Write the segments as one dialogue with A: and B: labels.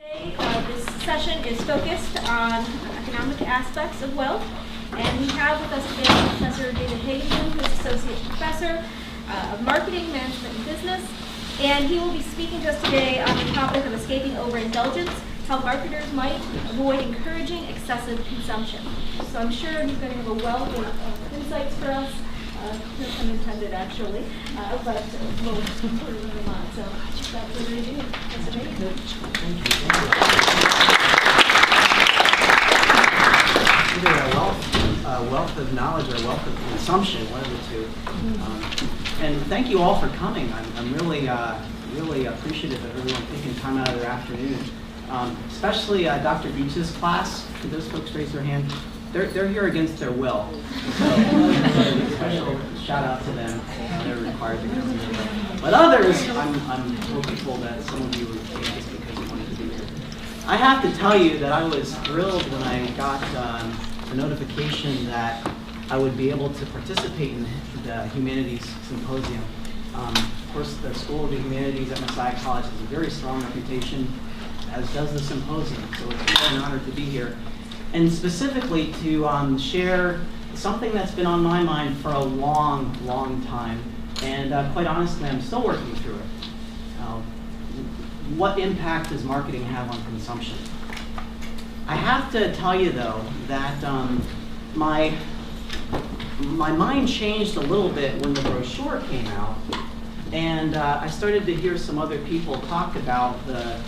A: Today, this session is focused on economic aspects of wealth, and we have with us today Professor David Hagen, who is Associate Professor of Marketing, Management, and Business, and he will be speaking to us today on the topic of escaping overindulgence, how marketers might avoid encouraging excessive consumption. So I'm sure he's going to have a wealth of insights for us. No pun intended, actually, but we'll move on. So without further ado, Professor Hagen.
B: Either a wealth of knowledge or a wealth of consumption, one of the two. And thank you all for coming. I'm really appreciative of everyone taking time out of their afternoon. Especially Dr. Beach's class. Could those folks raise their hand? They're here against their will. So special shout out to them. They're required to come here. But others, I'm hopeful that some of you were here just because you wanted to be here. I have to tell you that I was thrilled when I got the notification that I would be able to participate in the Humanities Symposium. Of course, the School of the Humanities at Messiah College has a very strong reputation, as does the Symposium. So it's really an honor to be here. And specifically to share something that's been on my mind for a long, long time. And quite honestly, I'm still working through it. What impact does marketing have on consumption? I have to tell you, though, that my mind changed a little bit when the brochure came out. And I started to hear some other people talk about the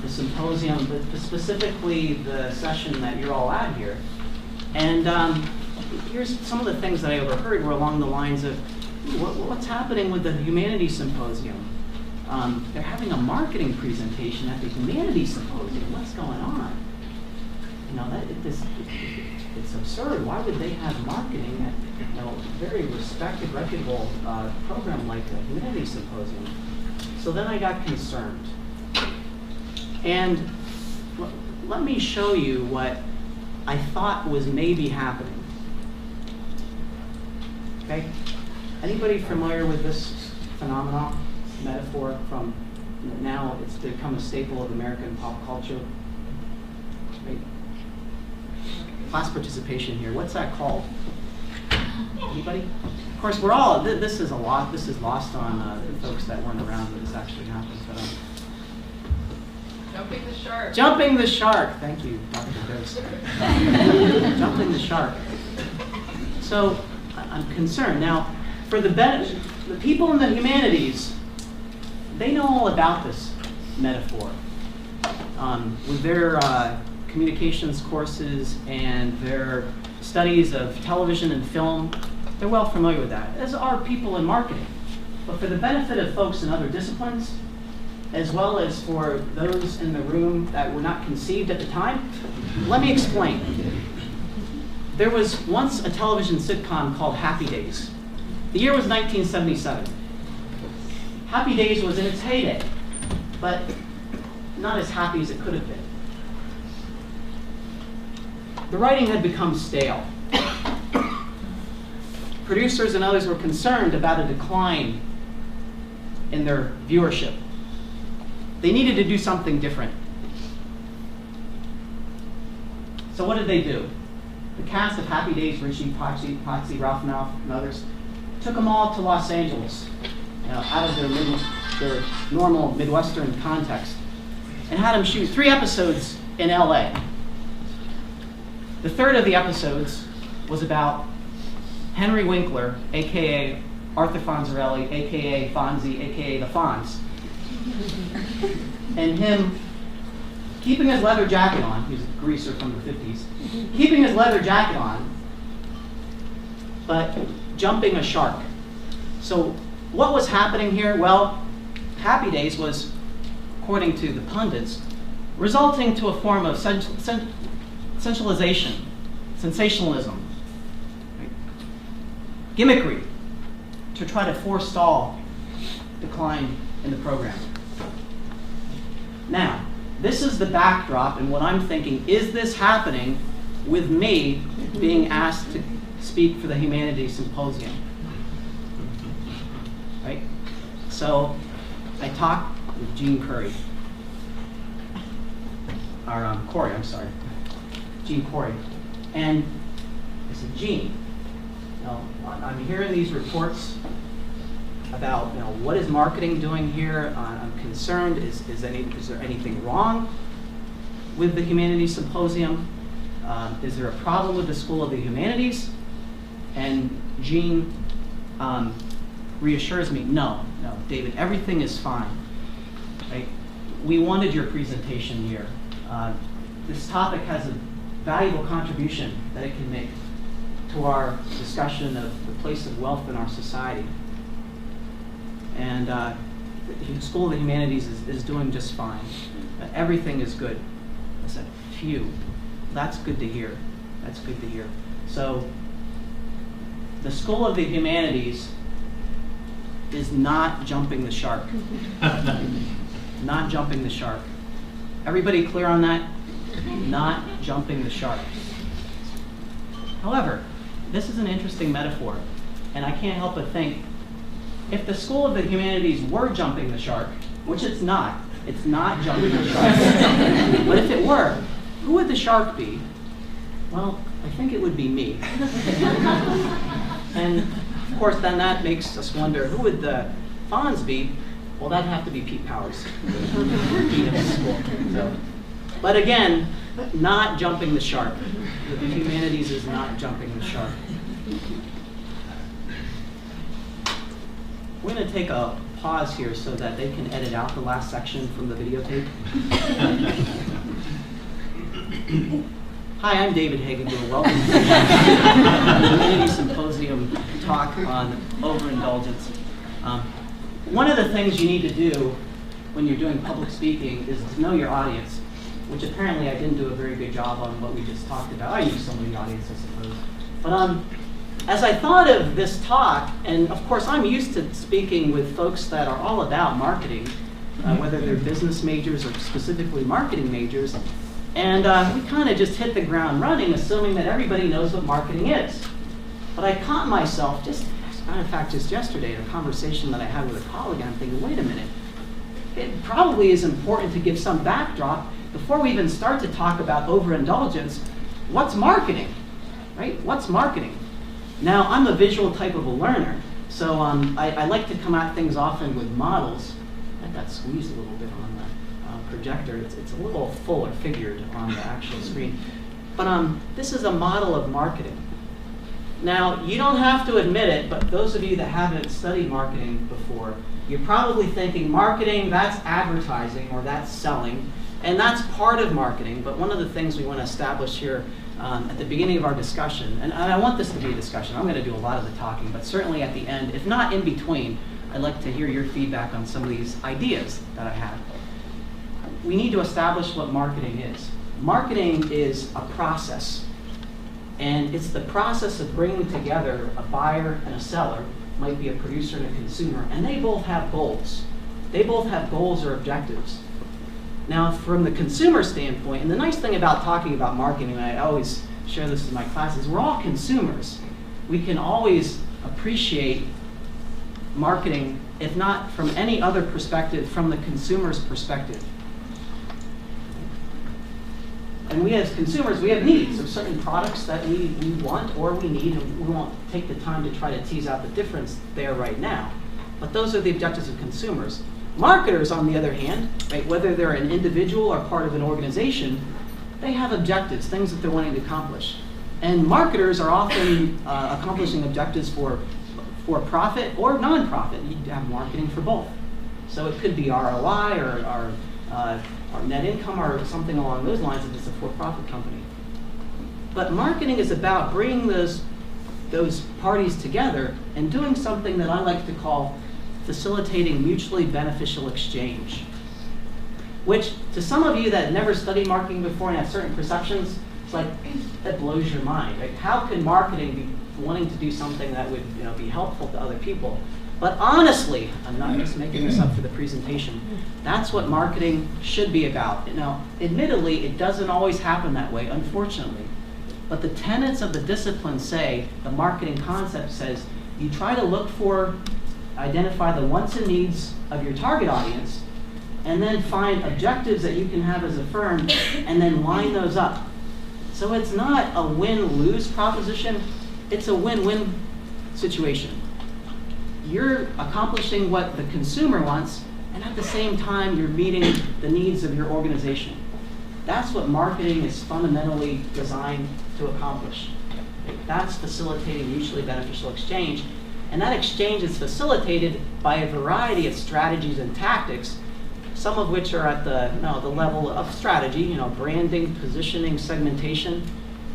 B: symposium, but specifically the session that you're all at here. And here's some of the things that I overheard were along the lines of, what's happening with the Humanities Symposium? They're having a marketing presentation at the Humanities Symposium. What's going on? You know, it's absurd. Why would they have marketing at a very respected, reputable program like the Humanities Symposium? So then I got concerned. And let me show you what I thought was maybe happening. Okay? Anybody familiar with this phenomenon, metaphor from now it's become a staple of American pop culture? Right? Class participation here. What's that called? Anybody? Of course, we're all, this is lost on folks that weren't around when this actually happened. But,
C: Jumping the shark.
B: Jumping the shark. Thank you, Dr. Dose. Jumping the shark. So I'm concerned. Now, for the people in the humanities, they know all about this metaphor. With their communications courses and their studies of television and film, they're well familiar with that, as are people in marketing. But for the benefit of folks in other disciplines, as well as for those in the room that were not conceived at the time, let me explain. There was once a television sitcom called Happy Days. The year was 1977. Happy Days was in its heyday, but not as happy as it could have been. The writing had become stale. Producers and others were concerned about a decline in their viewership. They needed to do something different. So what did they do? The cast of Happy Days, Richie, Potsy, Ralph Malph, and others, took them all to Los Angeles, out of their normal Midwestern context, and had them shoot 3 episodes in LA. The third of the episodes was about Henry Winkler, aka Arthur Fonzarelli, aka Fonzie, aka the Fonz, and him keeping his leather jacket on. He was a greaser from the 50s. Keeping his leather jacket on, but jumping a shark. So what was happening here? Well, Happy Days was, according to the pundits, resulting to a form of sensationalism, right? Gimmickry, to try to forestall decline in the program. Now, this is the backdrop, and what I'm thinking, is this happening with me being asked to speak for the Humanities Symposium? Right? So I talked with Gene Curry. Corey, I'm sorry, Gene Corey. And I said, Gene, I'm hearing these reports about, what is marketing doing here? I'm concerned. Is there anything wrong with the Humanities Symposium? Is there a problem with the School of the Humanities? And Gene reassures me, no, David, everything is fine. Right? We wanted your presentation here. This topic has a valuable contribution that it can make to our discussion of the place of wealth in our society. And the School of the Humanities is doing just fine. Everything is good. I said, phew, that's good to hear. That's good to hear. So the School of the Humanities is not jumping the shark. Not jumping the shark. Everybody clear on that? Not jumping the shark. However, this is an interesting metaphor, and I can't help but think, if the School of the Humanities were jumping the shark, which it's not jumping the shark, but if it were, who would the shark be? Well, I think it would be me. And of course, then that makes us wonder, who would the fawns be? Well, that'd have to be Pete Powers, dean of the school. So, but again, not jumping the shark. The Humanities is not jumping the shark. We're going to take a pause here so that they can edit out the last section from the videotape. Hi, I'm David Hagenberg. Welcome to the Humanities Symposium talk on overindulgence. One of the things you need to do when you're doing public speaking is to know your audience, which apparently I didn't do a very good job on what we just talked about. I used some of the audience, I suppose. But as I thought of this talk, and of course I'm used to speaking with folks that are all about marketing, whether they're business majors or specifically marketing majors, and we kind of just hit the ground running, assuming that everybody knows what marketing is. But I caught myself, as a matter of fact, just yesterday in a conversation that I had with a colleague, and I'm thinking, wait a minute, it probably is important to give some backdrop before we even start to talk about overindulgence. What's marketing, right? What's marketing? Now, I'm a visual type of a learner, so I like to come at things often with models. Let that squeeze a little bit on the projector. It's a little fuller figured on the actual screen. But this is a model of marketing. Now, you don't have to admit it, but those of you that haven't studied marketing before, you're probably thinking marketing, that's advertising or that's selling, and that's part of marketing. But one of the things we want to establish here at the beginning of our discussion, and I want this to be a discussion, I'm going to do a lot of the talking, but certainly at the end, if not in between, I'd like to hear your feedback on some of these ideas that I have. We need to establish what marketing is. Marketing is a process. And it's the process of bringing together a buyer and a seller, might be a producer and a consumer, and they both have goals. They both have goals or objectives. Now, from the consumer standpoint, and the nice thing about talking about marketing, and I always share this in my classes, we're all consumers. We can always appreciate marketing, if not from any other perspective, from the consumer's perspective. And we as consumers, we have needs of certain products that we want or we need, and we won't take the time to try to tease out the difference there right now. But those are the objectives of consumers. Marketers, on the other hand, right, whether they're an individual or part of an organization, they have objectives, things that they're wanting to accomplish. And marketers are often accomplishing objectives for profit or non-profit. You have marketing for both. So it could be ROI or net income or something along those lines if it's a for-profit company. But marketing is about bringing those parties together and doing something that I like to call facilitating mutually beneficial exchange. Which, to some of you that have never studied marketing before and have certain perceptions, it's like, that blows your mind. Right? How can marketing be wanting to do something that would be helpful to other people? But honestly, I'm not just making this up for the presentation, that's what marketing should be about. Now, admittedly, it doesn't always happen that way, unfortunately. But the tenets of the discipline say, the marketing concept says, you try to look for, identify the wants and needs of your target audience, and then find objectives that you can have as a firm, and then line those up. So it's not a win-lose proposition, it's a win-win situation. You're accomplishing what the consumer wants, and at the same time, you're meeting the needs of your organization. That's what marketing is fundamentally designed to accomplish. That's facilitating mutually beneficial exchange, and that exchange is facilitated by a variety of strategies and tactics, some of which are at the level of strategy, branding, positioning, segmentation,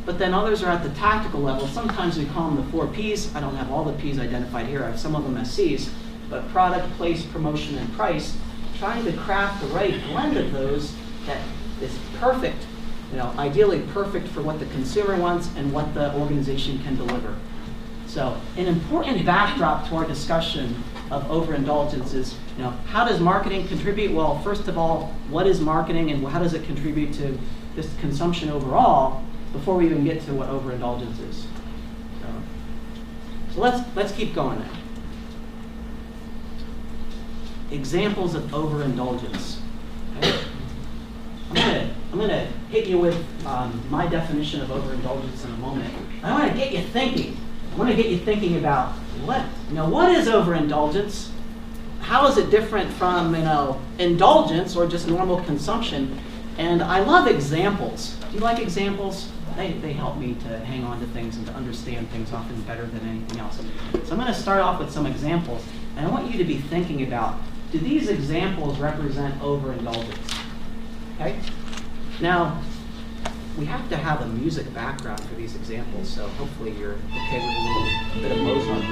B: but then others are at the tactical level. Sometimes we call them the 4 Ps. I don't have all the Ps identified here. I have some of them as Cs, but product, place, promotion, and price, trying to craft the right blend of those that is perfect, ideally perfect for what the consumer wants and what the organization can deliver. So an important backdrop to our discussion of overindulgence is, how does marketing contribute? Well, first of all, what is marketing and how does it contribute to this consumption overall before we even get to what overindulgence is? So let's keep going now. Examples of overindulgence. Okay? I'm going to hit you with my definition of overindulgence in a moment. I want to get you thinking. I want to get you thinking about what is overindulgence? How is it different from indulgence or just normal consumption? And I love examples. Do you like examples? They help me to hang on to things and to understand things often better than anything else. So I'm going to start off with some examples, and I want you to be thinking about, do these examples represent overindulgence? Okay? Now, we have to have a music background for these examples, so hopefully you're okay with a little bit of Mozart.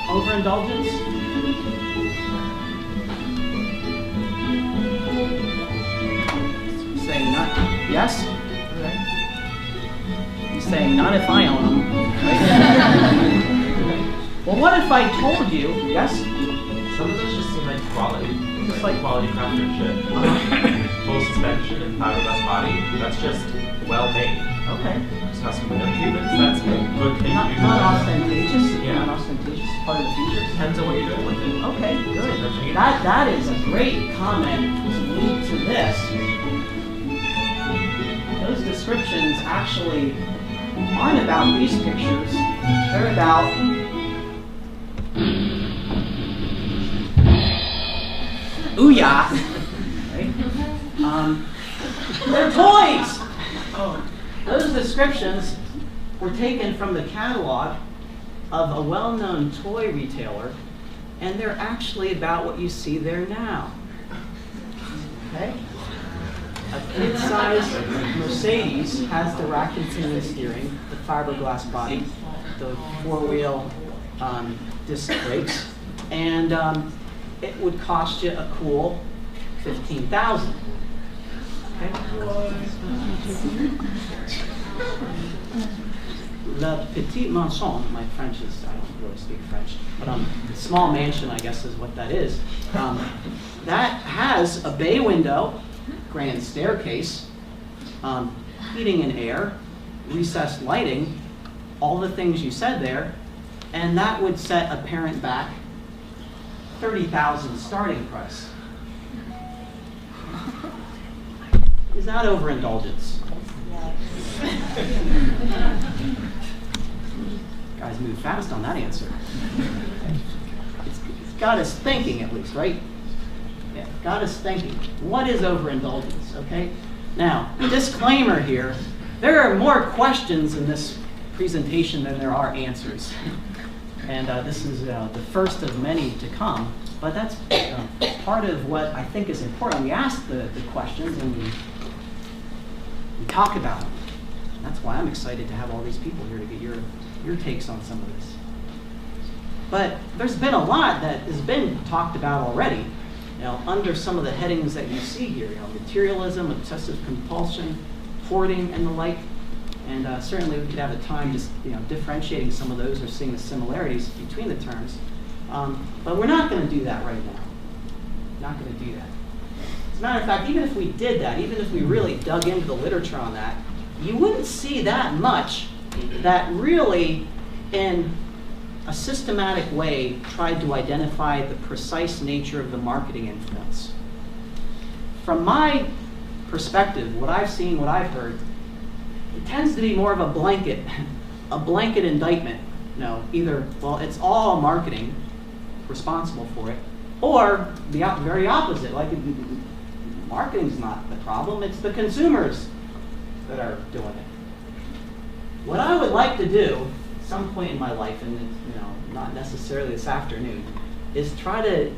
B: Overindulgence? Saying not, yes? Okay. He's saying not if I own them. Right? Well, what if I told you, yes?
C: Some of those just seem like quality.
B: Just
C: like quality craftsmanship. Full suspension and fiberglass body. That's just well made.
B: Okay.
C: Just has some window treatments. That's a good thing to do.
B: Not ostentatious.
C: Yeah.
B: Not ostentatious. Part of the features.
C: Depends on what you're doing with it.
B: Okay, good. That is a great comment to lead to this. Those descriptions actually aren't about these pictures. They're about Ouya. Right? They're toys. Those descriptions were taken from the catalog of a well-known toy retailer, and they're actually about what you see there now. Okay? A kid-sized Mercedes has the rack and steering, the fiberglass body, the four-wheel disc brakes, and it would cost you a cool $15,000. Okay? La petite mansion, my French is, I don't really speak French, but small mansion, I guess, is what that is. That has a bay window, grand staircase, heating and air, recessed lighting, all the things you said there, and that would set a parent back $30,000 starting price. Is that overindulgence? Guys move fast on that answer. It's got us thinking at least, right? Yeah, got us thinking. What is overindulgence, okay? Now, disclaimer here, there are more questions in this presentation than there are answers. And this is the first of many to come, but that's part of what I think is important. We ask the questions and we talk about them. That's why I'm excited to have all these people here to get your takes on some of this. But there's been a lot that has been talked about already, under some of the headings that you see here, materialism, obsessive compulsion, hoarding, and the like. And certainly we could have a time just differentiating some of those or seeing the similarities between the terms. But we're not going to do that right now. Not going to do that. As a matter of fact, even if we did that, even if we really dug into the literature on that, you wouldn't see that much that really, in a systematic way, tried to identify the precise nature of the marketing influence. From my perspective, what I've seen, what I've heard, it tends to be more of a blanket indictment. Either, well, it's all marketing responsible for it, or the very opposite, like marketing's not the problem, it's the consumers that are doing it. What I would like to do at some point in my life, and not necessarily this afternoon, is try to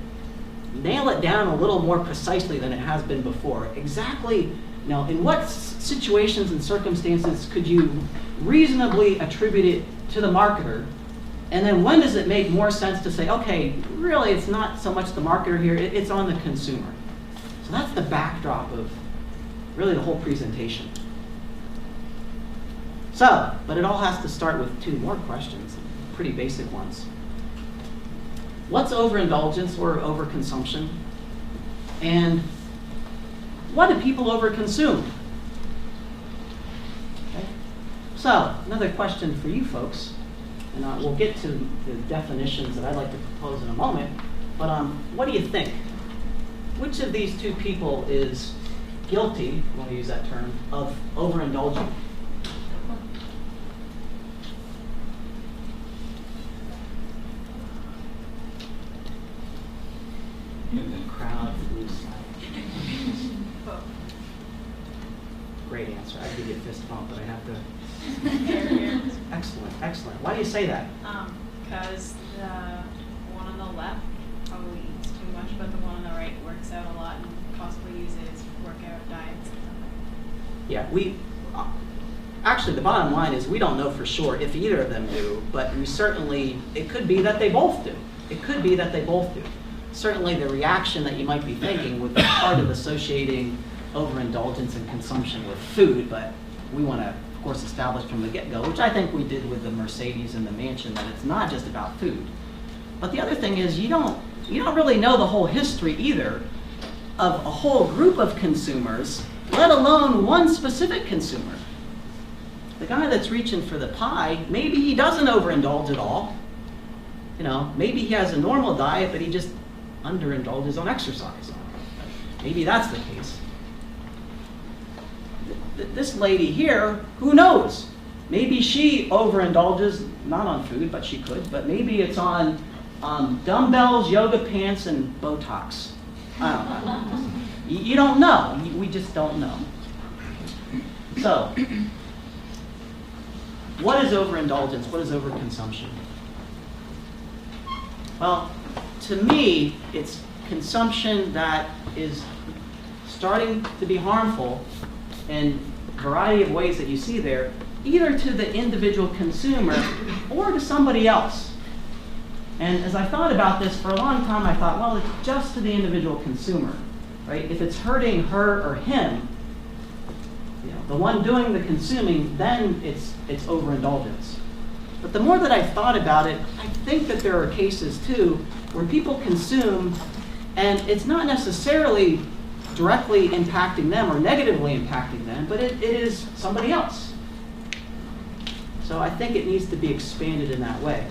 B: nail it down a little more precisely than it has been before. Exactly, in what situations and circumstances could you reasonably attribute it to the marketer? And then when does it make more sense to say, okay, really it's not so much the marketer here, it's on the consumer. So that's the backdrop of really the whole presentation. So, but it all has to start with two more questions, pretty basic ones. What's overindulgence or overconsumption? And what do people overconsume? Okay. So, another question for you folks, and we'll get to the definitions that I'd like to propose in a moment, but what do you think? Which of these two people is guilty, when we use that term, of overindulging? The crowd moves silent. Great answer. I'd give you a fist bump, but I have to. Excellent, excellent. Why do you say that?
D: Because the one on the left probably eats too much, but the one on the right works out a lot and possibly uses workout diets.
B: Yeah, actually the bottom line is we don't know for sure if either of them do, but we certainly, it could be that they both do. It could be that they both do. Certainly the reaction that you might be thinking would be part of associating overindulgence and consumption with food, but we want to, of course, establish from the get-go, which I think we did with the Mercedes and the mansion, that it's not just about food. But the other thing is you don't really know the whole history either of a whole group of consumers, let alone one specific consumer. The guy that's reaching for the pie, maybe he doesn't overindulge at all. Maybe he has a normal diet, but he just underindulges on exercise. Maybe that's the case. This lady here, who knows? Maybe she overindulges, not on food, but she could, but maybe it's on dumbbells, yoga pants, and Botox. I don't know. You don't know. We just don't know. So, what is overindulgence? What is overconsumption? Well, to me, it's consumption that is starting to be harmful in a variety of ways that you see there, either to the individual consumer or to somebody else. And as I thought about this for a long time, I thought, well, it's just to the individual consumer, right? If it's hurting her or him, the one doing the consuming, then it's overindulgence. But the more that I've thought about it, I think that there are cases too where people consume and it's not necessarily directly impacting them or negatively impacting them, but it is somebody else. So I think it needs to be expanded in that way.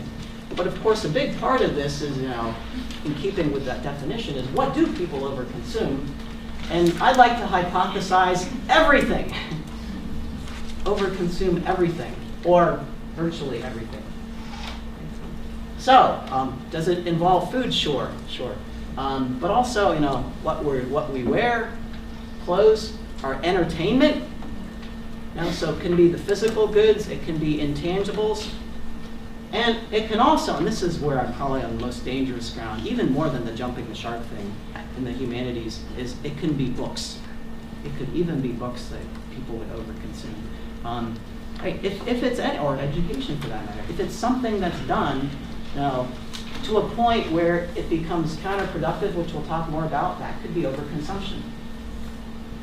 B: But of course, a big part of this is, in keeping with that definition, is what do people overconsume? And I'd like to hypothesize everything. Overconsume everything, or virtually everything. So, does it involve food? Sure. But also, what we wear, clothes, our entertainment. So it can be the physical goods, it can be intangibles, and it can also, and this is where I'm probably on the most dangerous ground, even more than the jumping the shark thing in the humanities, is it can be books. It could even be books that people would overconsume. If it's or education for that matter, if it's something that's done, to a point where it becomes counterproductive, which we'll talk more about, that could be overconsumption.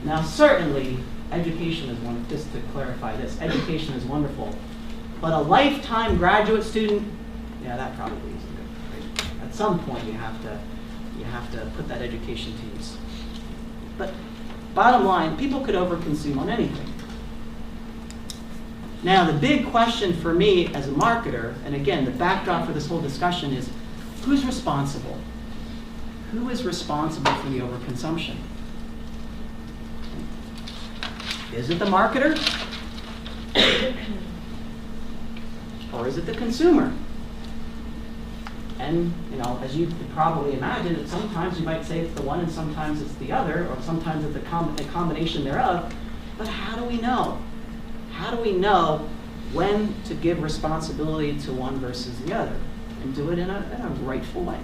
B: Now, certainly, education is wonderful. Just to clarify this, education is wonderful, but a lifetime graduate student, that probably isn't good. Right? At some point, you have to put that education to use. But bottom line, people could overconsume on anything. Now, the big question for me as a marketer, and again, the backdrop for this whole discussion is, who's responsible? Who is responsible for the overconsumption? Is it the marketer? Or is it the consumer? And, as you could probably imagine, sometimes you might say it's the one and sometimes it's the other, or sometimes it's a combination thereof. But how do we know? How do we know when to give responsibility to one versus the other and do it in a rightful way?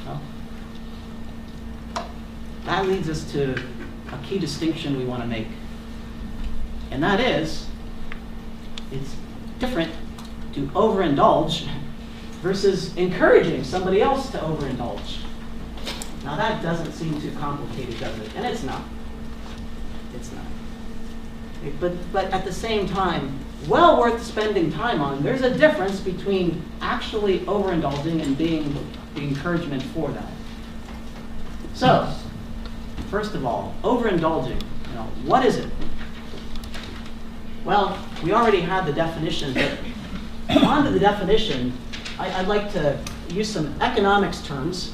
B: Well, that leads us to a key distinction we want to make. And that is, it's different to overindulge versus encouraging somebody else to overindulge. Now that doesn't seem too complicated, does it? And it's not. It's not. But at the same time, well worth spending time on. There's a difference between actually overindulging and being the encouragement for that. So, first of all, overindulging, what is it? Well, we already had the definition, but onto the definition, I'd like to use some economics terms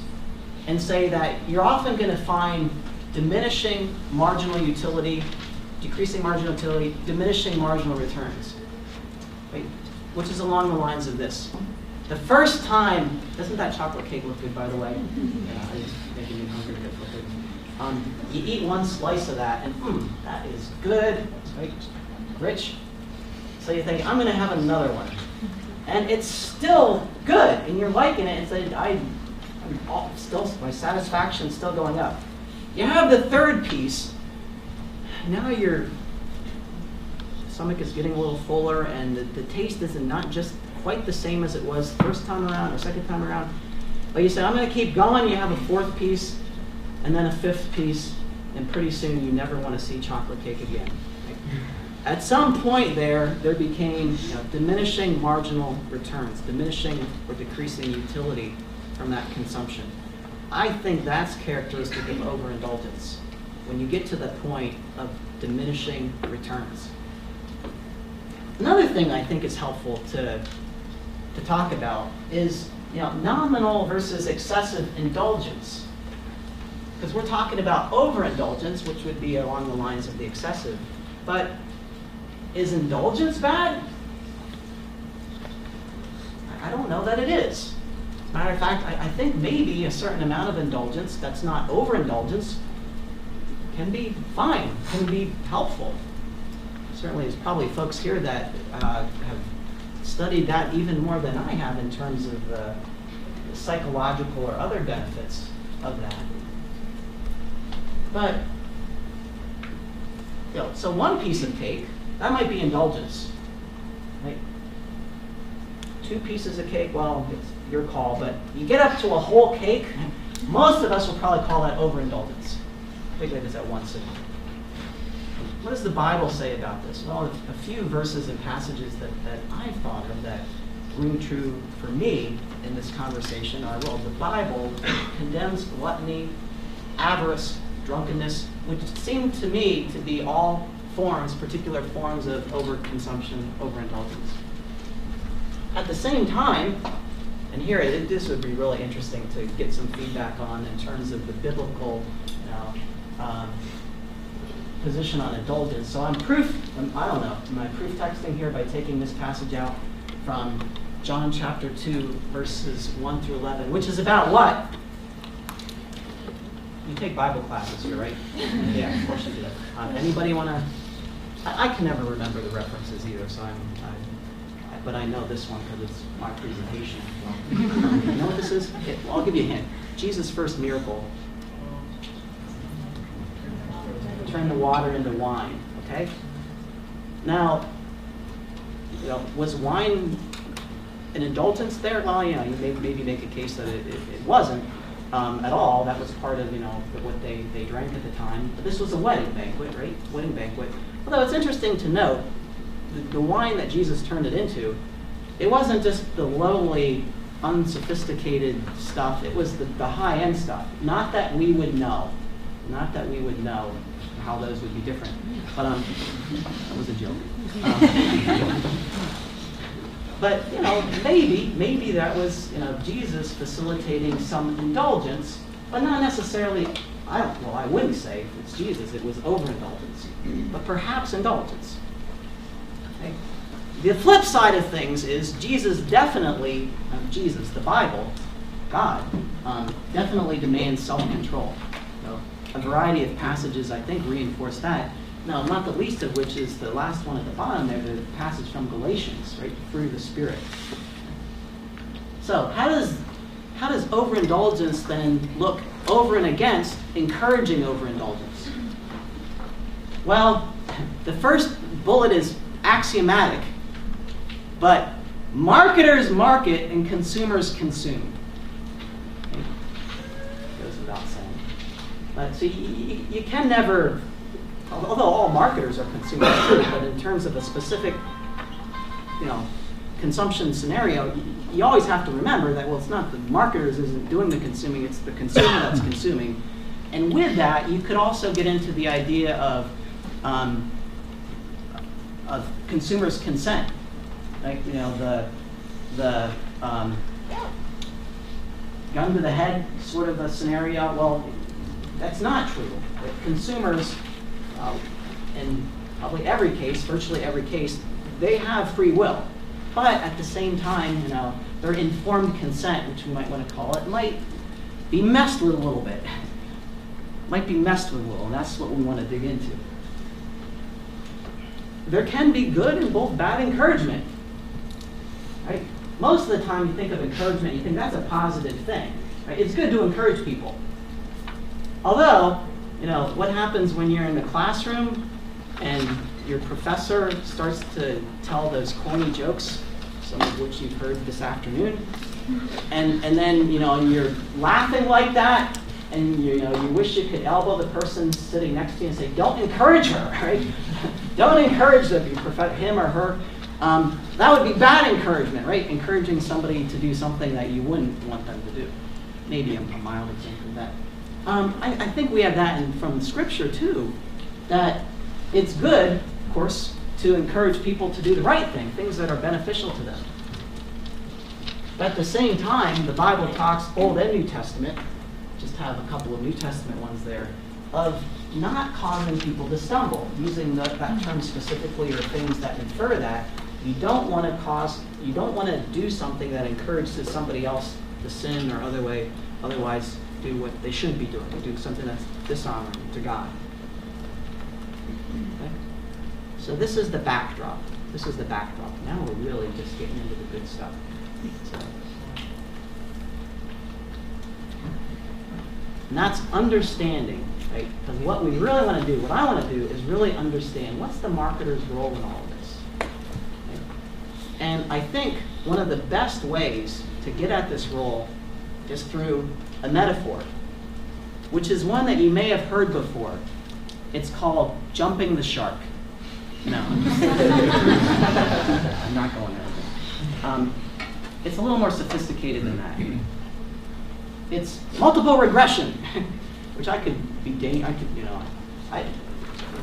B: and say that you're often going to find diminishing marginal utility, decreasing marginal utility, diminishing marginal returns, right? Which is along the lines of this. The first time, doesn't that chocolate cake look good, by the way? Yeah, it's making me hungry to look good. You eat one slice of that, and that is good, right? Rich. So you think, I'm going to have another one. And it's still good, and you're liking it, and my satisfaction's still going up. You have the third piece. Now your stomach is getting a little fuller, and the taste is not just quite the same as it was first time around or second time around. But you say, I'm going to keep going. You have a fourth piece, and then a fifth piece, and pretty soon you never want to see chocolate cake again. Right? At some point there became diminishing marginal returns, diminishing or decreasing utility from that consumption. I think that's characteristic of overindulgence, when you get to the point of diminishing returns. Another thing I think is helpful to talk about is nominal versus excessive indulgence. Because we're talking about overindulgence, which would be along the lines of the excessive. But is indulgence bad? I don't know that it is. As a matter of fact, I think maybe a certain amount of indulgence that's not overindulgence can be fine, can be helpful. Certainly there's probably folks here that have studied that even more than I have in terms of psychological or other benefits of that. But, so one piece of cake, that might be indulgence, right? 2 pieces of cake, well, it's your call, but you get up to a whole cake, most of us will probably call that overindulgence, particularly if it's at one sitting. What does the Bible say about this? Well, a few verses and passages that I've thought of that ring true for me in this conversation are, well, the Bible condemns gluttony, avarice, drunkenness, which seem to me to be all forms, particular forms of overconsumption, overindulgence. At the same time, and here this would be really interesting to get some feedback on in terms of the biblical position on indulgence. So I don't know, am I proof texting here by taking this passage out from John chapter 2, verses 1 through 11, which is about what? You take Bible classes here, right? Yeah, of course you do. Anybody want to? I can never remember the references either, so but I know this one because it's my presentation. You know what this is? Well, I'll give you a hint. Jesus' first miracle. Turn the water into wine, okay? Now, was wine an indulgence there? Well, you maybe make a case that it wasn't at all. That was part of, what they drank at the time. But this was a wedding banquet, right? Wedding banquet. Although it's interesting to note, the wine that Jesus turned it into, it wasn't just the lowly, unsophisticated stuff. It was the high-end stuff. Not that we would know how those would be different. But that was a joke. But maybe that was Jesus facilitating some indulgence, but not necessarily. I wouldn't say if it's Jesus, it was overindulgence, but perhaps indulgence. Okay. The flip side of things is the Bible, God, definitely demands self-control. A variety of passages, I think, reinforce that. Now, not the least of which is the last one at the bottom there, the passage from Galatians, right, through the Spirit. So, how does overindulgence then look over and against encouraging overindulgence? Well, the first bullet is axiomatic, but marketers market and consumers consume. Okay. Goes without saying. So you can never, although all marketers are consumers too, but in terms of a specific, consumption scenario, you always have to remember that, it's not the marketers isn't doing the consuming, it's the consumer that's consuming. And with that, you could also get into the idea of consumers' consent. Like, the gun to the head sort of a scenario. Well, that's not true. Consumers, in probably every case, virtually every case, they have free will. But at the same time, their informed consent, which we might want to call it, might be messed with a little bit. And that's what we want to dig into. There can be good and both bad encouragement. Right? Most of the time you think of encouragement, you think that's a positive thing. Right? It's good to encourage people. Although, what happens when you're in the classroom and your professor starts to tell those corny jokes, some of which you've heard this afternoon, and then, and you're laughing like that, and you wish you could elbow the person sitting next to you and say, don't encourage her, right? Don't encourage him or her. That would be bad encouragement, right? Encouraging somebody to do something that you wouldn't want them to do. Maybe a mild example of that. I think we have that from Scripture too, that it's good, of course, to encourage people to do the right thing, things that are beneficial to them. But at the same time, the Bible talks, Old and New Testament, just have a couple of New Testament ones there, of not causing people to stumble, using that term specifically, or things that infer that. You don't want to do something that encourages somebody else to sin or otherwise do what they should be doing, do something that's dishonoring to God. Okay? So this is the backdrop. Now we're really just getting into the good stuff. And that's understanding, right? Because what we really want to do, what I want to do, is really understand what's the marketer's role in all of this. Okay? And I think one of the best ways to get at this role is through a metaphor, which is one that you may have heard before. It's called jumping the shark. No, I'm not going there. It's a little more sophisticated than that. It's multiple regression, which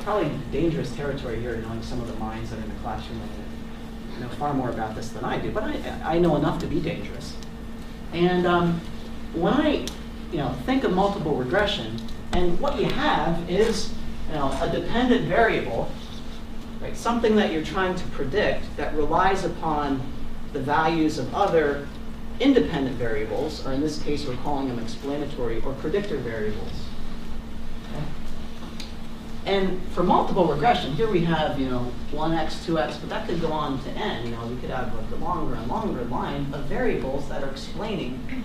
B: probably dangerous territory here, knowing some of the minds that are in the classroom that know far more about this than I do, but I know enough to be dangerous. And when I think of multiple regression, And what you have is, a dependent variable, right? Something that you're trying to predict that relies upon the values of other independent variables, or in this case we're calling them explanatory or predictor variables. Okay? And for multiple regression, here we have 1x, 2x, but that could go on to n. We could have like the longer and longer line of variables that are explaining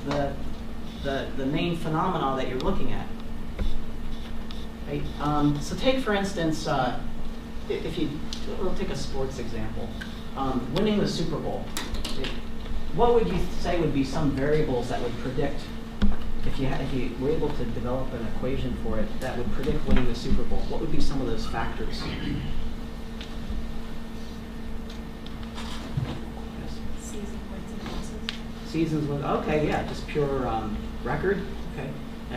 B: the main phenomena that you're looking at. Right? So take, for instance, we'll take a sports example. Winning the Super Bowl. What would you say would be some variables that would predict, if you were able to develop an equation for it, that would predict winning the Super Bowl? What would be some of those factors?
D: Season wins and losses.
B: Seasons with, okay, yeah, just pure record. Okay.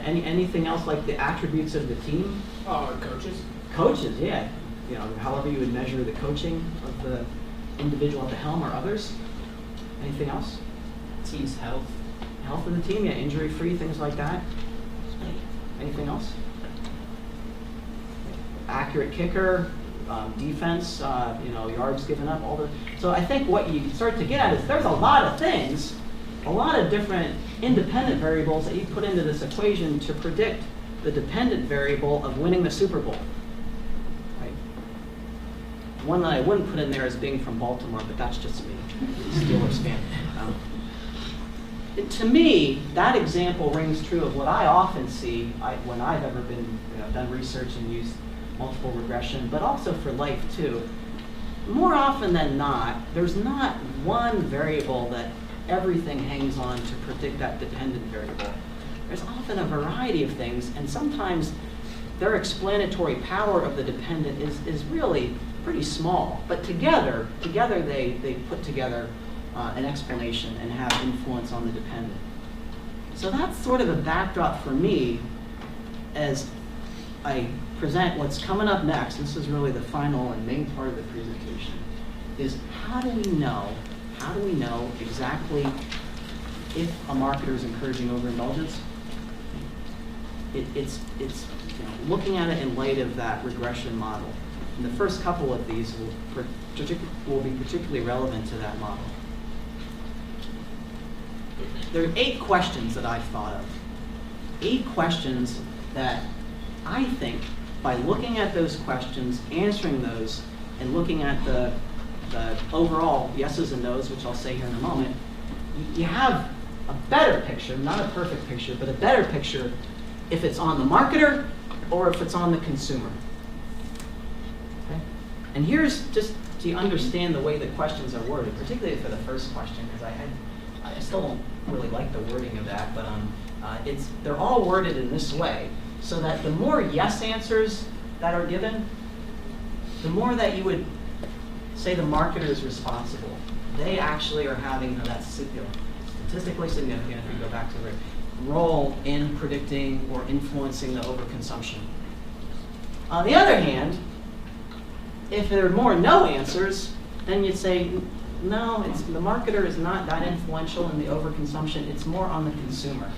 B: Anything else like the attributes of the team?
E: Coaches.
B: Coaches, yeah. However you would measure the coaching of the individual at the helm or others. Anything else?
E: Team's health.
B: Health of the team, yeah, injury-free, things like that. Anything else? Accurate kicker, defense, yards given up, all the. So I think what you start to get at is there's a lot of things, a lot of different independent variables that you put into this equation to predict the dependent variable of winning the Super Bowl. Right? One that I wouldn't put in there is being from Baltimore, but that's just me, Steelers fan. To me, that example rings true of what I often see when I've ever been done research and used multiple regression, but also for life too. More often than not, there's not one variable that everything hangs on to predict that dependent variable. There's often a variety of things, and sometimes their explanatory power of the dependent is really pretty small. But together they put together an explanation and have influence on the dependent. So that's sort of a backdrop for me as I present what's coming up next. This is really the final and main part of the presentation, is how do we know exactly if a marketer is encouraging overindulgence? It's looking at it in light of that regression model. And the first couple of these will be particularly relevant to that model. There are 8 questions that I've thought of. 8 questions that I think, by looking at those questions, answering those, and looking at the overall yeses and nos, which I'll say here in a moment, you have a better picture, not a perfect picture, but a better picture if it's on the marketer or if it's on the consumer. Okay? And here's just to understand the way the questions are worded, particularly for the first question, because I still don't really like the wording of that, but they're all worded in this way, so that the more yes answers that are given, the more that you would say the marketer is responsible. They actually are having that statistically significant, if you go back to the role in predicting or influencing the overconsumption. On the other hand, if there are more no answers, then you'd say, no, the marketer is not that influential in the overconsumption. It's more on the consumer.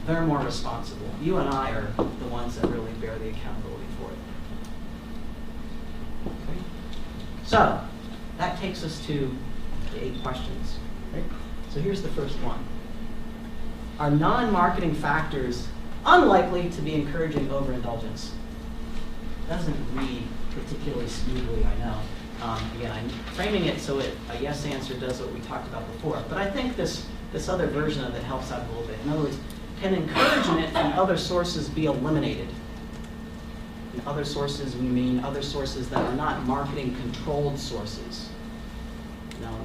B: They're more responsible. You and I are the ones that really bear the accountability for it. Okay. So that takes us to the 8 questions. Right? So here's the first one. Are non-marketing factors unlikely to be encouraging overindulgence? Doesn't read particularly smoothly, I know. Again, I'm framing it so a yes answer does what we talked about before. But I think this other version of it helps out a little bit. In other words, can encouragement from other sources be eliminated? And other sources, we mean other sources that are not marketing controlled sources.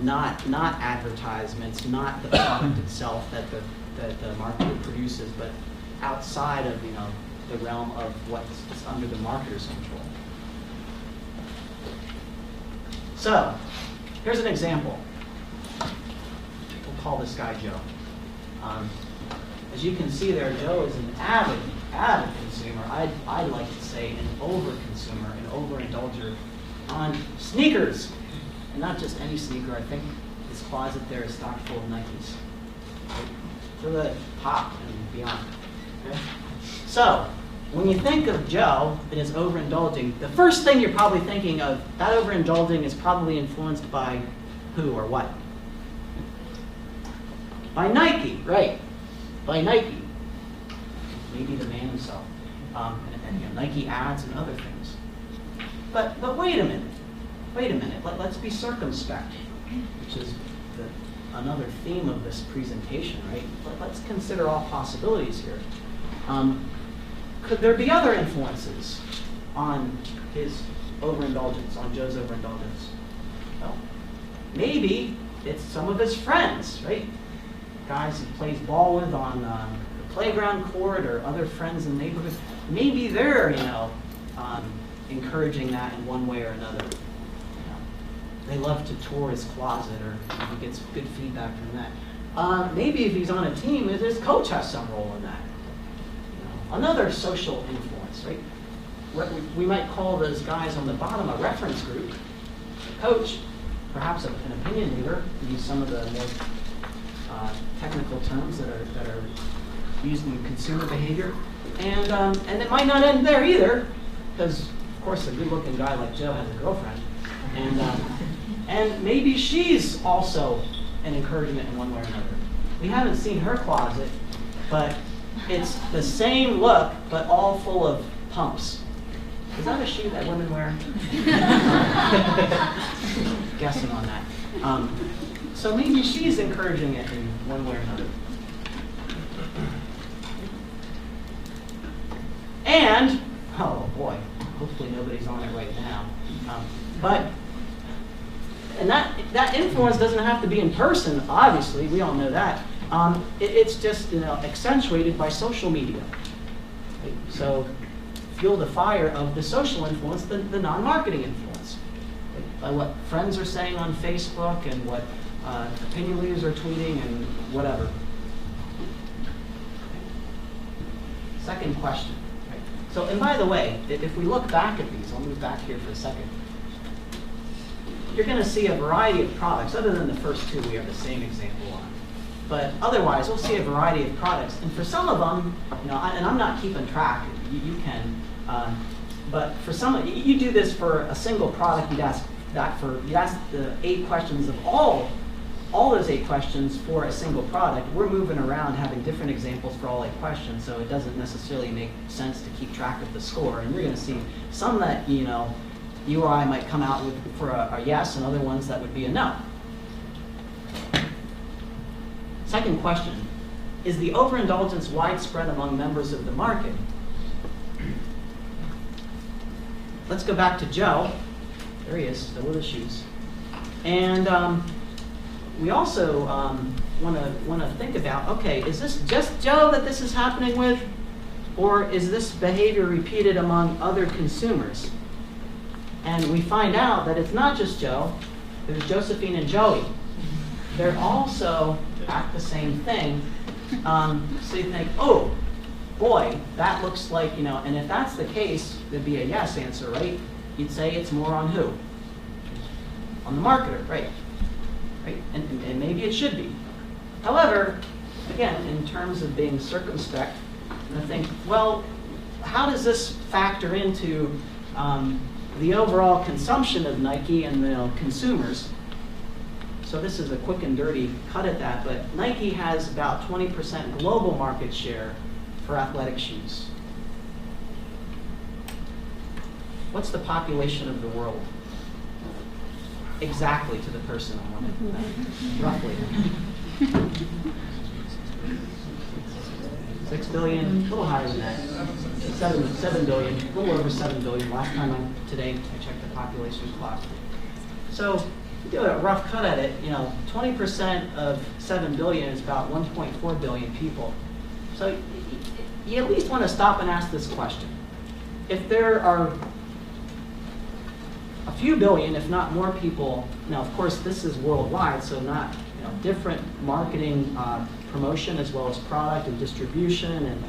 B: Not advertisements, not the product itself that the marketer produces, but outside of the realm of what's under the marketer's control. So, here's an example. We'll call this guy Joe. As you can see there, Joe is an avid consumer. I'd like to say an over-consumer, an overindulger on sneakers. And not just any sneaker. I think his closet there is stocked full of Nikes. Right? To the top and beyond. Okay? So, when you think of Joe and his overindulging, the first thing you're probably thinking of, that overindulging is probably influenced by who or what? By Nike, right? By Nike. Maybe the man himself. And you know, Nike ads and other things. But wait a minute. Wait a minute. Let's be circumspect, which is another theme of this presentation, right? Let's consider all possibilities here. Could there be other influences on his overindulgence, on Joe's overindulgence? Well, maybe it's some of his friends, right? Guys he plays ball with on the playground court or other friends in the neighborhood. Maybe they're, encouraging that in one way or another. They love to tour his closet, or he gets good feedback from that. Maybe if he's on a team, his coach has some role in that. Another social influence, right? We might call those guys on the bottom a reference group, a coach, perhaps an opinion leader, to use some of the more technical terms that are used in consumer behavior. And it might not end there either, because of course a good-looking guy like Joe has a girlfriend, and maybe she's also an encouragement in one way or another. We haven't seen her closet, but it's the same look, but all full of pumps. Is that a shoe that women wear? Guessing on that. So maybe she's encouraging it in one way or another. And, oh boy, hopefully nobody's on it right now. And that influence doesn't have to be in person, obviously, we all know that. It's just accentuated by social media. Right? So fuel the fire of the social influence, the non-marketing influence. Right? By what friends are saying on Facebook and what opinion leaders are tweeting and whatever. Okay. Second question. Right? So, and by the way, if we look back at these, I'll move back here for a second. You're going to see a variety of products, other than the first two we have the same example on. But otherwise, we'll see a variety of products. And for some of them, and I'm not keeping track, you can, but for some, you do this for a single product, you'd ask the 8 questions of all those 8 questions for a single product. We're moving around having different examples for all 8 questions, so it doesn't necessarily make sense to keep track of the score. And you're going to see some that, you or I might come out with for a yes, and other ones that would be a no. Second question, is the overindulgence widespread among members of the market? Let's go back to Joe. There he is, still with his shoes. And we also want to think about, okay, is this just Joe that this is happening with? Or is this behavior repeated among other consumers? And we find out that it's not just Joe. There's Josephine and Joey. They're also at the same thing. So you think, oh, boy, that looks like, and if that's the case, there'd be a yes answer, right? You'd say it's more on who? On the marketer, right? Right? And maybe it should be. However, again, in terms of being circumspect, I think, well, how does this factor into the overall consumption of Nike and the consumers? So this is a quick and dirty cut at that, but Nike has about 20% global market share for athletic shoes. What's the population of the world? Exactly to the person I wanted, roughly. 6 billion, a little higher than that. 7 billion, a little over 7 billion. Last time today I checked the population clock. So you do a rough cut at it, 20% of 7 billion is about 1.4 billion people. So you at least want to stop and ask this question. If there are a few billion, if not more people, now of course this is worldwide, so not different marketing promotion as well as product and distribution and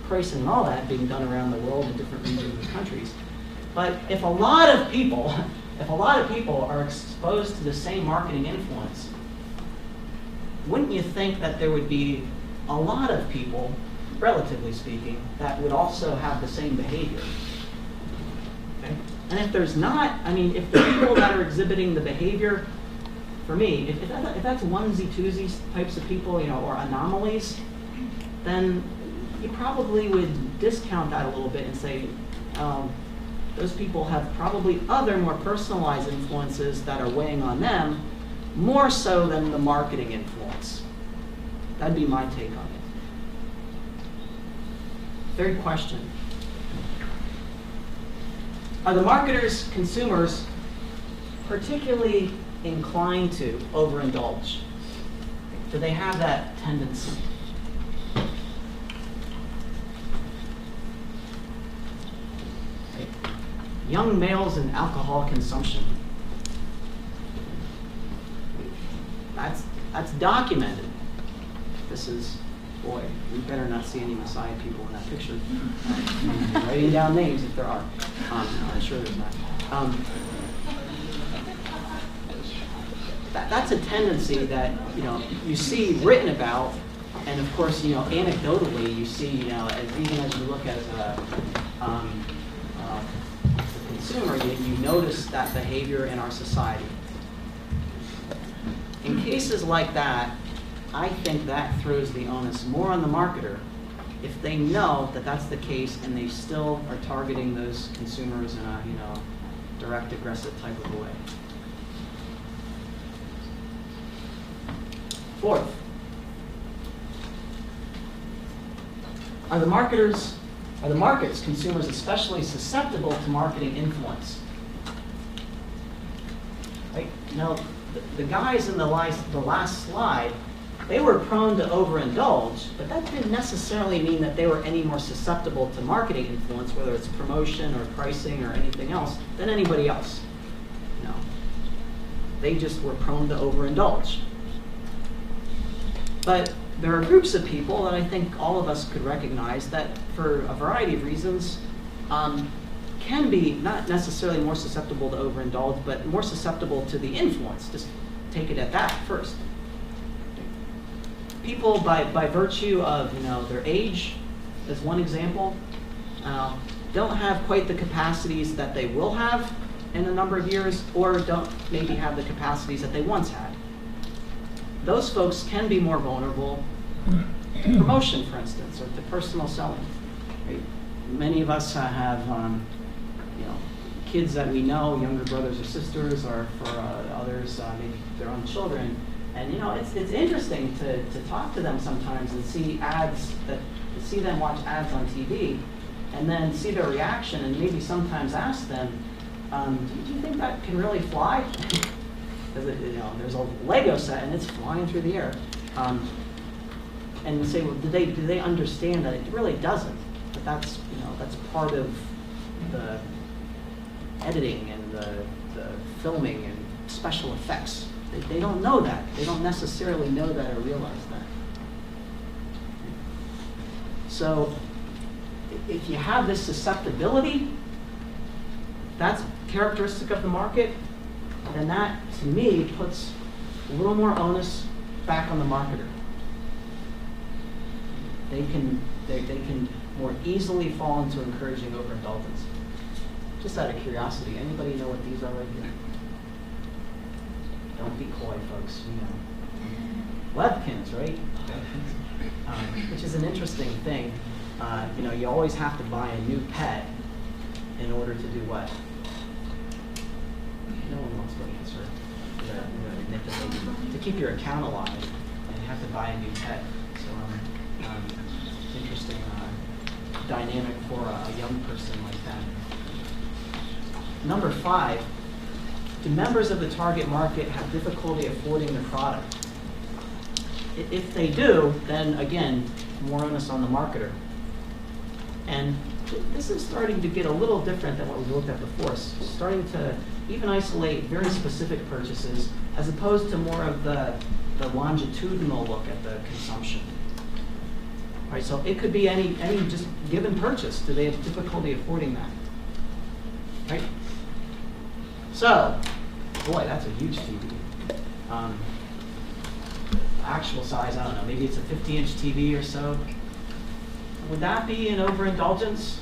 B: pricing and all that being done around the world in different regions and countries. But if a lot of people are exposed to the same marketing influence, wouldn't you think that there would be a lot of people relatively speaking, that would also have the same behavior. Okay? And if there's not, I mean, if the people that are exhibiting the behavior, for me, if that's onesie-twosie types of people, you know, or anomalies, then you probably would discount that a little bit and say, those people have probably other more personalized influences that are weighing on them, more so than the marketing influence. That'd be my take on it. Third question. Are the marketers, consumers, particularly inclined to overindulge? Do they have that tendency? Young males and alcohol consumption. That's documented. This is, boy, we better not see any Messiah people in that picture. Writing down names if there are. I'm sure there's not. That's a tendency that, you know, you see written about, and of course, you know, anecdotally, you see, you know, even as you look at the consumer, you notice that behavior in our society. In cases like that, I think that throws the onus more on the marketer if they know that that's the case and they still are targeting those consumers in a, you know, direct, aggressive type of a way. Fourth, are the markets, consumers, especially susceptible to marketing influence? Right? Now, the guys in the last slide, they were prone to overindulge, but that didn't necessarily mean that they were any more susceptible to marketing influence, whether it's promotion or pricing or anything else, than anybody else. No. They just were prone to overindulge. But there are groups of people that I think all of us could recognize that, for a variety of reasons, can be not necessarily more susceptible to overindulge, but more susceptible to the influence. Just take it at that first. People, by virtue of, you know, their age, as one example, don't have quite the capacities that they will have in a number of years, or don't maybe have the capacities that they once had. Those folks can be more vulnerable to promotion, for instance, or to personal selling. Right? Many of us have, you know, kids that we know, younger brothers or sisters, or for others, maybe their own children. And you know, it's interesting to talk to them sometimes and see see them watch ads on TV, and then see their reaction, and maybe sometimes ask them, do you think that can really fly? Because you know, there's a Lego set and it's flying through the air. And we say, well, do they understand that it really doesn't? But that's, you know, that's part of the editing and the filming and special effects. They don't know that. They don't necessarily know that or realize that. So if you have this susceptibility, that's characteristic of the market, then that, to me, puts a little more onus back on the marketer. They can more easily fall into encouraging overindulgence. Just out of curiosity, anybody know what these are right here? Don't be coy, folks. You know, Webkins, right? Which is an interesting thing. You know, you always have to buy a new pet in order to do what? No one wants to answer. To keep your account alive, and you have to buy a new pet. So, interesting dynamic for a young person like that. Number 5. Do members of the target market have difficulty affording the product? If they do, then again, more onus on the marketer. And this is starting to get a little different than what we looked at before. Starting to even isolate very specific purchases, as opposed to more of the longitudinal look at the consumption. All right, so it could be any just given purchase. Do they have difficulty affording that? Right? So, boy, that's a huge TV. Actual size, I don't know, maybe it's a 50-inch TV or so. Would that be an overindulgence?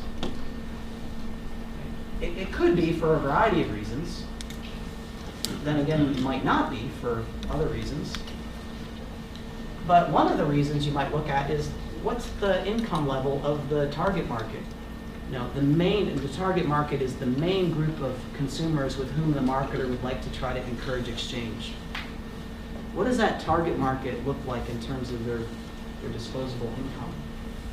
B: It could be for a variety of reasons. Then again, it might not be for other reasons. But one of the reasons you might look at is what's the income level of the target market? Now, the target market is the main group of consumers with whom the marketer would like to try to encourage exchange. What does that target market look like in terms of their disposable income?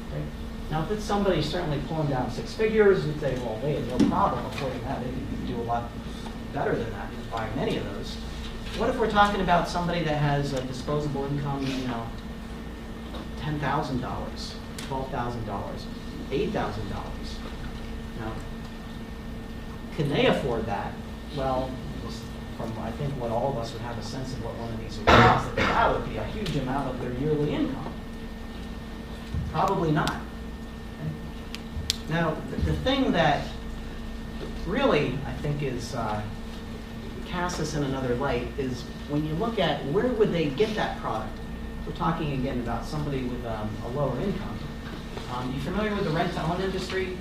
B: Okay? Now, if it's somebody certainly pulling down 6 figures, you'd say, well, they have no problem affording that. They can do a lot better than that, buy many of those. What if we're talking about somebody that has a disposable income, $10,000, $12,000, $8,000? Now, can they afford that? Well, from I think what all of us would have a sense of what one of these would cost, that would be a huge amount of their yearly income. Probably not. Okay? Now, the thing that really, I think, is casts us in another light is when you look at where would they get that product. We're talking again about somebody with a lower income. You familiar with the rent-to-own industry?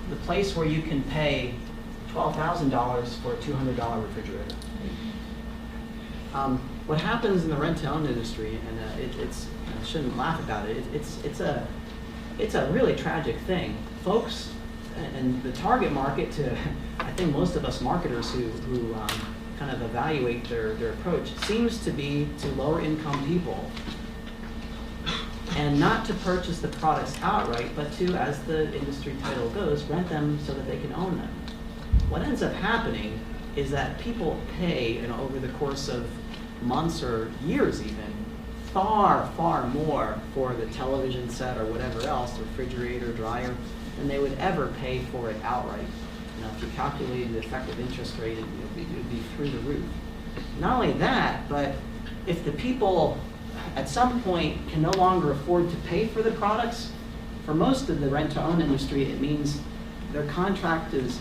B: The place where you can pay $12,000 for a $200 refrigerator. What happens in the rent-to-own industry, and I shouldn't laugh about it. It's a really tragic thing, folks. And the target market to, I think most of us marketers who kind of evaluate their approach seems to be to lower income people, and not to purchase the products outright, but to, as the industry title goes, rent them so that they can own them. What ends up happening is that people pay, over the course of months or years even, far, far more for the television set or whatever else, the refrigerator, dryer, than they would ever pay for it outright. If you calculated the effective interest rate, it would be through the roof. Not only that, but if the people at some point can no longer afford to pay for the products, for most of the rent-to-own industry, it means their contract is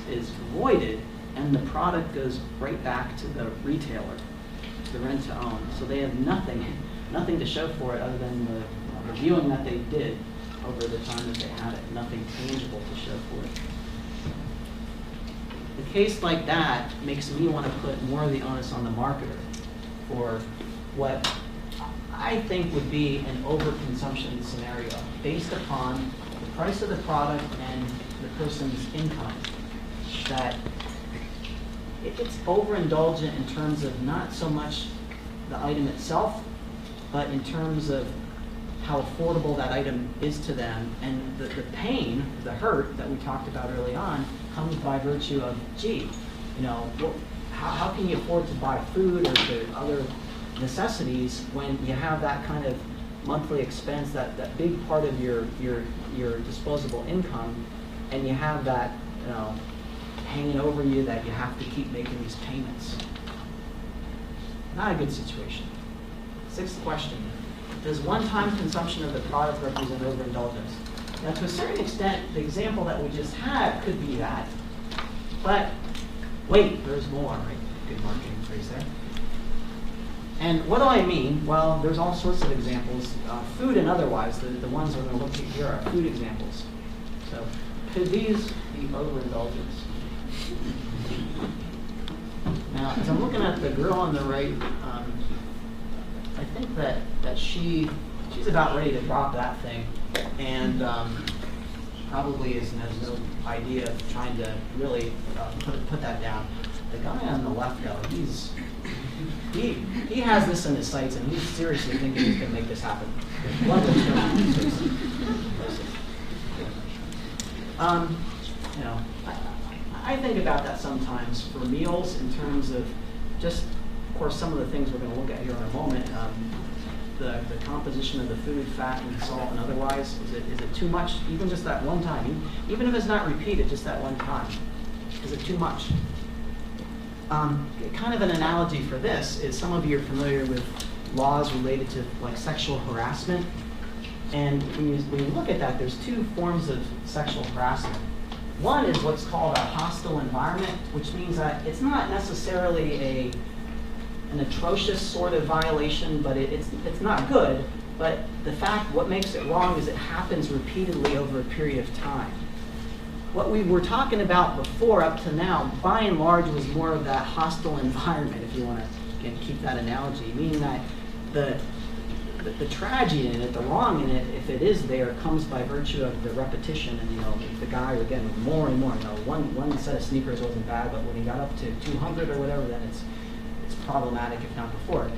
B: voided and the product goes right back to the retailer, to the rent-to-own. So they have nothing to show for it other than the viewing that they did over the time that they had it, nothing tangible to show for it. A case like that makes me want to put more of the onus on the marketer for what I think would be an overconsumption scenario based upon the price of the product and the person's income. That it's overindulgent in terms of not so much the item itself, but in terms of how affordable that item is to them, and the pain, the hurt that we talked about early on comes by virtue of, how can you afford to buy food or to other necessities when you have that kind of monthly expense, that big part of your disposable income, and you have that hanging over you that you have to keep making these payments. Not a good situation. 6th question. Does one-time consumption of the product represent overindulgence? Now, to a certain extent, the example that we just had could be that. But wait, there's more, right? Good marketing phrase there. And what do I mean? Well, there's all sorts of examples, food and otherwise. The ones we're going to look at here are food examples. So, could these be overindulgence? Now, as I'm looking at the girl on the right, I think that she's about ready to drop that thing, and probably has no idea of trying to really put that down. The guy on the left, though, he has this in his sights, and he's seriously thinking he's going to make this happen. I think about that sometimes for meals in terms of just, of course, some of the things we're going to look at here in a moment. The composition of the food, fat and salt and otherwise, is it too much? Even just that one time, even if it's not repeated, just that one time, is it too much? Kind of an analogy for this is some of you are familiar with laws related to like sexual harassment, and when you look at that, there's 2 forms of sexual harassment. One is what's called a hostile environment, which means that it's not necessarily an atrocious sort of violation, but it's not good,
E: But what makes it wrong is it happens repeatedly over a period of time. What we were talking about before up to now, by and large, was more of that hostile environment, if you want to, again, keep that analogy, meaning that the tragedy in it, the wrong in it, if it is there, comes by virtue of the repetition. And if the guy, again, more and more, one set of sneakers wasn't bad, but when he got up to 200 or whatever, then it's problematic, if not before.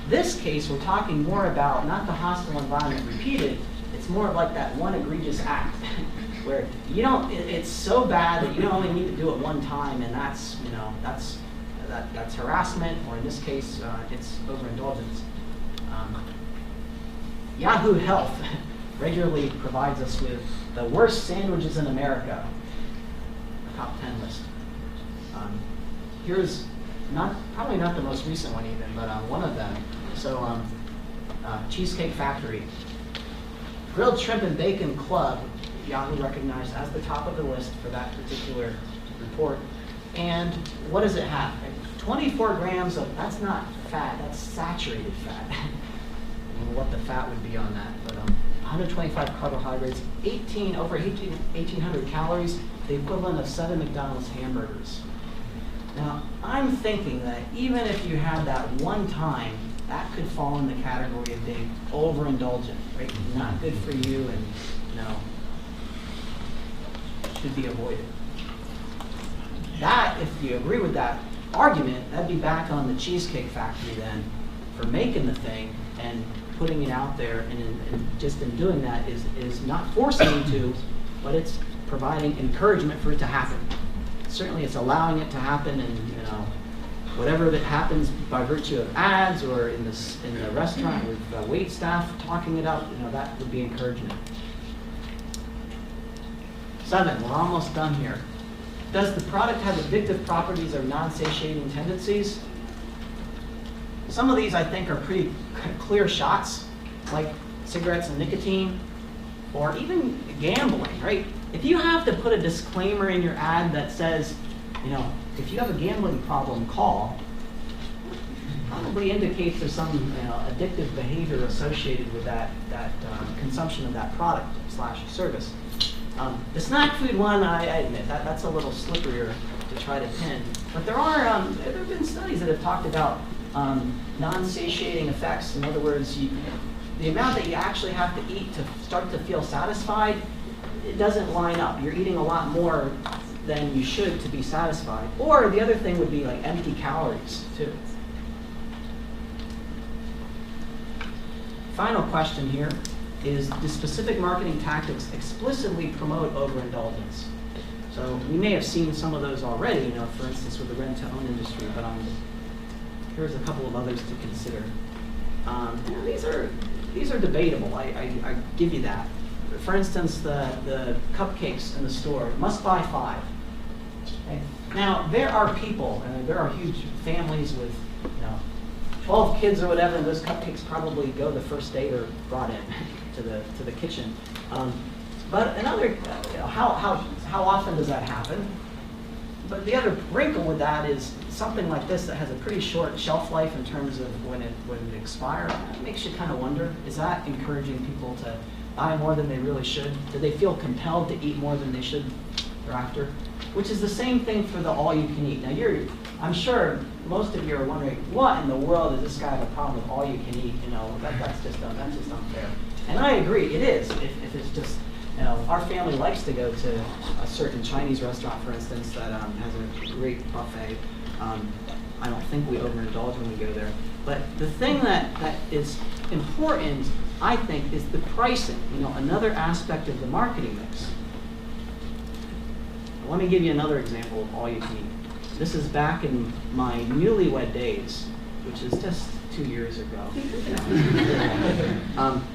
E: This case, we're talking more about not the hostile environment repeated. It's more of like that one egregious act where it's so bad that you only need to do it one time, and that's harassment, or in this case, it's overindulgence. Yahoo Health regularly provides us with the worst sandwiches in America, top 10 list. Here's probably not the most recent one even, but one of them. So Cheesecake Factory. Grilled Shrimp and Bacon Club, Yahoo recognized as the top of the list for that particular report. And what does it have? 24 grams of, that's not fat, that's saturated fat. I don't know what the fat would be on that, but 125 carbohydrates, over 1,800 calories, the equivalent of 7 McDonald's hamburgers. Now, I'm thinking that even if you had that one time, that could fall in the category of being overindulgent, right? Not good for you, and should be avoided. That, if you agree with that argument, that'd be back on the Cheesecake Factory then for making the thing and putting it out there, and just in doing that is not forcing you to, but it's providing encouragement for it to happen. Certainly it's allowing it to happen, and whatever that happens by virtue of ads or in the restaurant with wait staff talking it up, that would be encouragement. 7, we're almost done here. Does the product have addictive properties or non-satiating tendencies? Some of these I think are pretty clear shots, like cigarettes and nicotine, or even gambling, right? If you have to put a disclaimer in your ad that says, if you have a gambling problem, call, probably indicates there's some addictive behavior associated with that consumption of that product / service. The snack food one, I admit, that's a little slipperier to try to pin. But there have been studies that have talked about non-satiating effects. In other words, the amount that you actually have to eat to start to feel satisfied, it doesn't line up. You're eating a lot more than you should to be satisfied. Or the other thing would be like empty calories, too. Final question here is, do specific marketing tactics explicitly promote overindulgence? So we may have seen some of those already, for instance, with the rent-to-own industry, but here's a couple of others to consider. These are debatable. I give you that. For instance, the cupcakes in the store, must buy 5. Okay? Now, there are people, and there are huge families with 12 kids or whatever, and those cupcakes probably go the first day they're brought in to the kitchen. But another, how often does that happen? But the other wrinkle with that is something like this that has a pretty short shelf life in terms of when it expires. It makes you kind of wonder, is that encouraging people to buy more than they really should? Do they feel compelled to eat more than they should thereafter? Which is the same thing for the all-you-can-eat. Now, I'm sure most of you are wondering, what in the world does this guy have a problem with all-you-can-eat? That's just unfair. And I agree, it is. If it's just, our family likes to go to a certain Chinese restaurant, for instance, that has a great buffet. I don't think we overindulge when we go there. But the thing that is important, I think, is the pricing. Another aspect of the marketing mix. Let me give you another example of all you can eat. This is back in my newlywed days, which is just 2 years ago.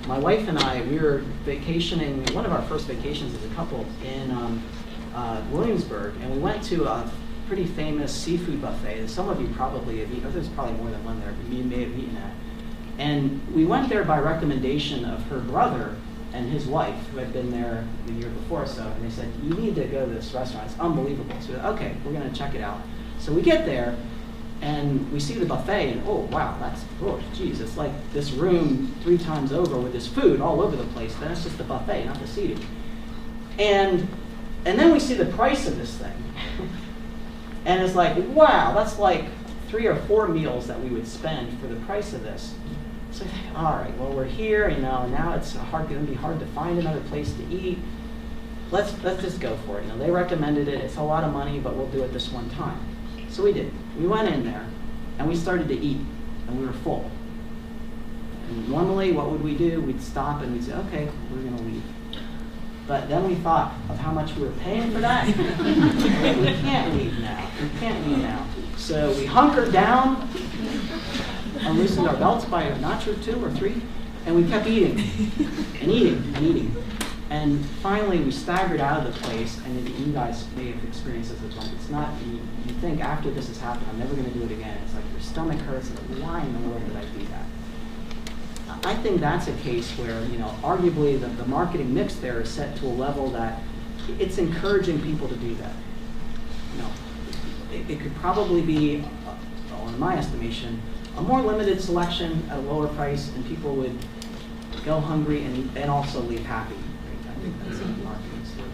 E: My wife and I, we were vacationing, one of our first vacations as a couple in Williamsburg, and we went to a pretty famous seafood buffet. Some of you probably have eaten, there's probably more than one there, but you may have eaten at. And we went there by recommendation of her brother and his wife, who had been there the year before or so, and they said, you need to go to this restaurant, it's unbelievable. So we said, okay, we're gonna check it out. So we get there, And we see the buffet, and oh wow, oh geez, it's like this room 3 times over with this food all over the place. Then it's just the buffet, not the seating. And then we see the price of this thing, and it's like, wow, that's like 3 or 4 meals that we would spend for the price of this. So I think, all right, well we're here, now it's going to be hard to find another place to eat. Let's just go for it. They recommended it. It's a lot of money, but we'll do it this one time. So we did. We went in there, and we started to eat, and we were full. And normally, what would we do? We'd stop and we'd say, okay, we're going to leave. But then we thought of how much we were paying for that. We can't leave now. We can't leave now. So we hunkered down and loosened our belts by a notch or 2 or 3, and we kept eating and eating and eating. And finally, we staggered out of the place, and you guys may have experienced this as well. It's not, you think after this has happened, I'm never going to do it again. It's like your stomach hurts, and why in the world did I do that? I think that's a case where, arguably the marketing mix there is set to a level that it's encouraging people to do that. It could probably be, in my estimation, a more limited selection at a lower price, and people would go hungry and also leave happy. I think that's a marketing story.